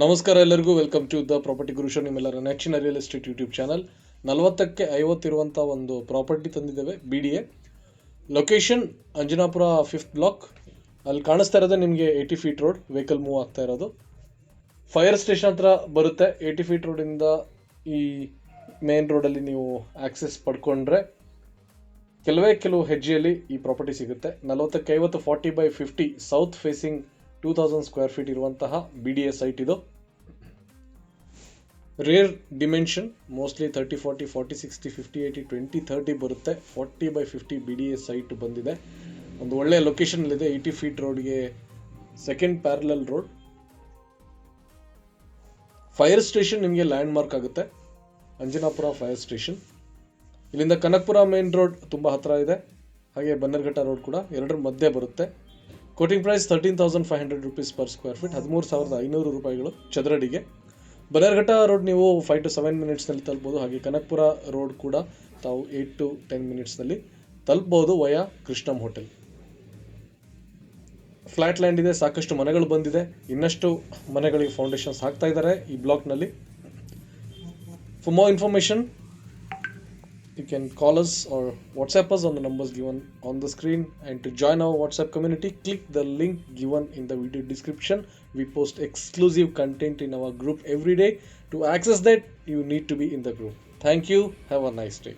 ನಮಸ್ಕಾರ ಎಲ್ಲರಿಗೂ, welcome to the Property Guru show, ನಿಮ್ಮೆಲ್ಲರ ನೆಚ್ಚಿನ ರಿಯಲ್ ಎಸ್ಟೇಟ್ ಯೂಟ್ಯೂಬ್ ಚಾನಲ್. 40ಕ್ಕೆ 50 ಇರುವಂಥ ಒಂದು ಪ್ರಾಪರ್ಟಿ ತಂದಿದ್ದೇವೆ. BDA location Anjanapura 5th block. ಅಲ್ಲಿ ಕಾಣಿಸ್ತಾ ಇರೋದು ನಿಮಗೆ 80 ಫೀಟ್ ರೋಡ್, ವೆಹಿಕಲ್ ಮೂವ್ ಆಗ್ತಾ ಇರೋದು. ಫೈರ್ ಸ್ಟೇಷನ್ ಹತ್ರ ಬರುತ್ತೆ. 80 ಫೀಟ್ ರೋಡಿಂದ ಈ ಮೇನ್ ರೋಡಲ್ಲಿ ನೀವು ಆಕ್ಸೆಸ್ ಪಡ್ಕೊಂಡ್ರೆ ಕೆಲವು ಹೆಜ್ಜೆಯಲ್ಲಿ ಈ ಪ್ರಾಪರ್ಟಿ ಸಿಗುತ್ತೆ. 40ಕ್ಕೆ 50 40/50 ಸೌತ್ ಫೇಸಿಂಗ್ 2000 ಸ್ಕ್ವೇರ್ ಫೀಟ್ ಇರುವಂತಹ BDA ಸೈಟ್ ಇದು. ರೇರ್ ಡಿಮೆನ್ಷನ್, ಮೋಸ್ಟ್ಲಿ 30 40 40 60 50 80 20 30 ಬರುತ್ತೆ. 40/50 BDA ಸೈಟ್ ಬಂದಿದೆ. ಒಂದು ಒಳ್ಳೆಯ ಲೊಕೇಶನ್ನಲ್ಲಿದೆ. 80 ಫೀಟ್ ರೋಡ್ಗೆ second parallel road. Fire station ನಿಮಗೆ ಲ್ಯಾಂಡ್ ಮಾರ್ಕ್ ಆಗುತ್ತೆ, ಅಂಜನಾಪುರ ಫೈರ್ ಸ್ಟೇಷನ್. ಇಲ್ಲಿಂದ ಕನಕಪುರ ಮೇನ್ ರೋಡ್ ತುಂಬ ಹತ್ತಿರ ಇದೆ, ಹಾಗೆ ಬನ್ನರ್ಘಟ್ಟ ರೋಡ್ ಕೂಡ ಎರಡರ ಮಧ್ಯೆ ಬರುತ್ತೆ. Quoting price 13,500 rupees per square feet, 13,500 ರೂಪಾಯಿಗಳು ಚದರಡಿಗೆ. ಬನ್ನರ್ಘಟ್ಟ ರೋಡ್ ನೀವು 5 to 7 ಮಿನಿಟ್ಸ್ನಲ್ಲಿ ತಲುಪಬಹುದು. ಹಾಗೆ ಕನಕಪುರ ರೋಡ್ ಕೂಡ ತಾವು 8 to 10 ಮಿನಿಟ್ಸ್ನಲ್ಲಿ ತಲುಪಬಹುದು ವಯಾ ಕೃಷ್ಣಂ ಹೋಟೆಲ್. ಫ್ಲಾಟ್ ಲ್ಯಾಂಡ್ ಇದೆ, ಸಾಕಷ್ಟು ಮನೆಗಳು ಬಂದಿದೆ. ಇನ್ನಷ್ಟು ಮನೆಗಳಿಗೆ ಫೌಂಡೇಶನ್ಸ್ ಹಾಕ್ತಾ ಇದ್ದಾರೆ ಈ ಬ್ಲಾಕ್ನಲ್ಲಿ. For more information you can call us or WhatsApp us on the numbers given on the screen. And to join our WhatsApp community, click the link given in the video description. We post exclusive content in our group every day. To access that, you need to be in the group. Thank you. Have a nice day.